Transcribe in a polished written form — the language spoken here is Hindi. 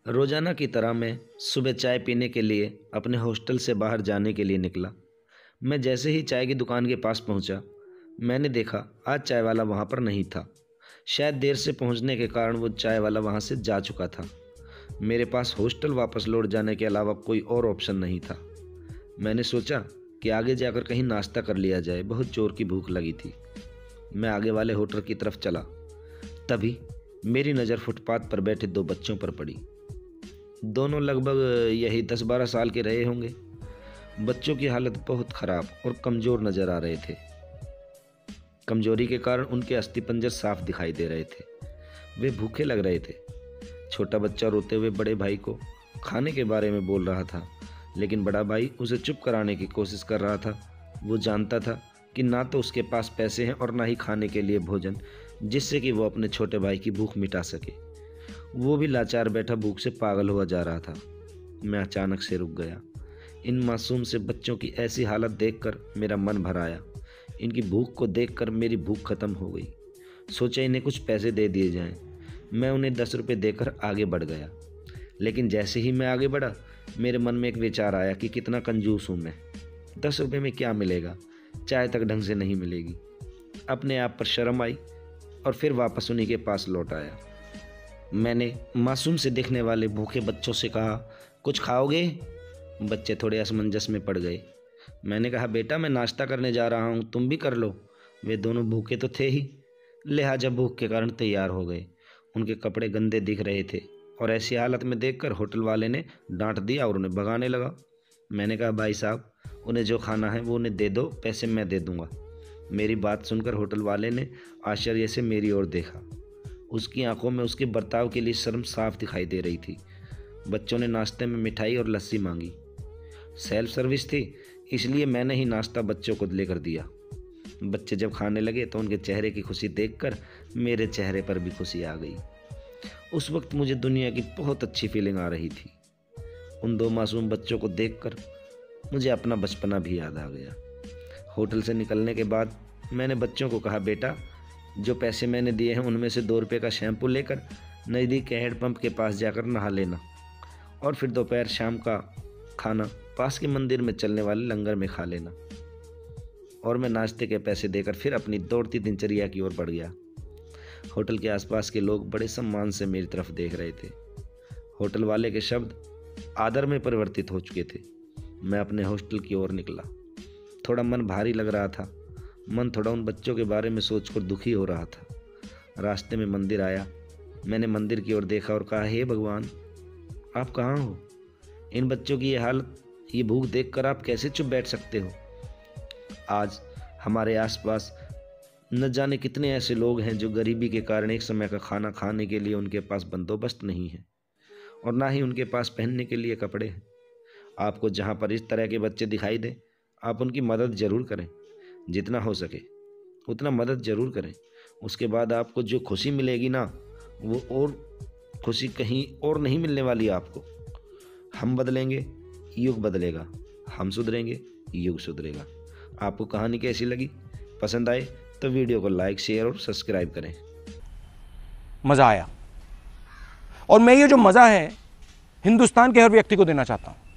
रोजाना की तरह मैं सुबह चाय पीने के लिए अपने हॉस्टल से बाहर जाने के लिए निकला। मैं जैसे ही चाय की दुकान के पास पहुंचा, मैंने देखा आज चाय वाला वहां पर नहीं था। शायद देर से पहुंचने के कारण वो चाय वाला वहां से जा चुका था। मेरे पास हॉस्टल वापस लौट जाने के अलावा कोई और ऑप्शन नहीं था। मैंने सोचा कि आगे जाकर कहीं नाश्ता कर लिया जाए, बहुत जोर की भूख लगी थी। मैं आगे वाले होटल की तरफ चला, तभी मेरी नज़र फुटपाथ पर बैठे दो बच्चों पर पड़ी। दोनों लगभग यही 10-12 साल के रहे होंगे। बच्चों की हालत बहुत ख़राब और कमज़ोर नज़र आ रहे थे। कमज़ोरी के कारण उनके अस्थिपंजर साफ दिखाई दे रहे थे। वे भूखे लग रहे थे। छोटा बच्चा रोते हुए बड़े भाई को खाने के बारे में बोल रहा था, लेकिन बड़ा भाई उसे चुप कराने की कोशिश कर रहा था। वो जानता था कि ना तो उसके पास पैसे हैं और ना ही खाने के लिए भोजन, जिससे कि वो अपने छोटे भाई की भूख मिटा सके। वो भी लाचार बैठा भूख से पागल हुआ जा रहा था। मैं अचानक से रुक गया। इन मासूम से बच्चों की ऐसी हालत देखकर मेरा मन भर आया। इनकी भूख को देखकर मेरी भूख खत्म हो गई। सोचा इन्हें कुछ पैसे दे दिए जाएं। मैं उन्हें 10 रुपये देकर आगे बढ़ गया। लेकिन जैसे ही मैं आगे बढ़ा, मेरे मन में एक विचार आया कि कितना कंजूस हूँ मैं। 10 रुपये में क्या मिलेगा, चाय तक ढंग से नहीं मिलेगी। अपने आप पर शर्म आई और फिर वापस उन्हीं के पास लौट आया। मैंने मासूम से दिखने वाले भूखे बच्चों से कहा, कुछ खाओगे? बच्चे थोड़े असमंजस में पड़ गए। मैंने कहा, बेटा मैं नाश्ता करने जा रहा हूँ, तुम भी कर लो। वे दोनों भूखे तो थे ही, लिहाजा भूख के कारण तैयार हो गए। उनके कपड़े गंदे दिख रहे थे और ऐसी हालत में देखकर होटल वाले ने डांट दिया और उन्हें भगाने लगा। मैंने कहा, भाई साहब उन्हें जो खाना है वो उन्हें दे दो, पैसे मैं दे दूँगा। मेरी बात सुनकर होटल वाले ने आश्चर्य से मेरी ओर देखा। उसकी आंखों में उसके बर्ताव के लिए शर्म साफ दिखाई दे रही थी। बच्चों ने नाश्ते में मिठाई और लस्सी मांगी। सेल्फ सर्विस थी, इसलिए मैंने ही नाश्ता बच्चों को लेकर दिया। बच्चे जब खाने लगे तो उनके चेहरे की खुशी देखकर मेरे चेहरे पर भी खुशी आ गई। उस वक्त मुझे दुनिया की बहुत अच्छी फीलिंग आ रही थी। उन दो मासूम बच्चों को देखकर मुझे अपना बचपना भी याद आ गया। होटल से निकलने के बाद मैंने बच्चों को कहा, बेटा जो पैसे मैंने दिए हैं उनमें से 2 रुपये का शैम्पू लेकर नज़दीक के हैंडपम्प के पास जाकर नहा लेना और फिर दोपहर शाम का खाना पास के मंदिर में चलने वाले लंगर में खा लेना। और मैं नाश्ते के पैसे देकर फिर अपनी दौड़ती दिनचर्या की ओर बढ़ गया। होटल के आसपास के लोग बड़े सम्मान से मेरी तरफ देख रहे थे। होटल वाले के शब्द आदर में परिवर्तित हो चुके थे। मैं अपने हॉस्टल की ओर निकला। थोड़ा मन भारी लग रहा था। मन थोड़ा उन बच्चों के बारे में सोचकर दुखी हो रहा था। रास्ते में मंदिर आया। मैंने मंदिर की ओर देखा और कहा, हे भगवान आप कहाँ हो? इन बच्चों की ये हालत, ये भूख देखकर आप कैसे चुप बैठ सकते हो? आज हमारे आसपास न जाने कितने ऐसे लोग हैं जो गरीबी के कारण एक समय का खाना खाने के लिए उनके पास बंदोबस्त नहीं है और ना ही उनके पास पहनने के लिए कपड़े हैं। आपको जहाँ पर इस तरह के बच्चे दिखाई दें, आप उनकी मदद ज़रूर करें। जितना हो सके उतना मदद ज़रूर करें। उसके बाद आपको जो खुशी मिलेगी ना, वो और खुशी कहीं और नहीं मिलने वाली आपको। हम बदलेंगे, युग बदलेगा। हम सुधरेंगे, युग सुधरेगा। आपको कहानी कैसी लगी? पसंद आए तो वीडियो को लाइक, शेयर और सब्सक्राइब करें। मज़ा आया और मैं ये जो मज़ा है हिंदुस्तान के हर व्यक्ति को देना चाहता हूँ।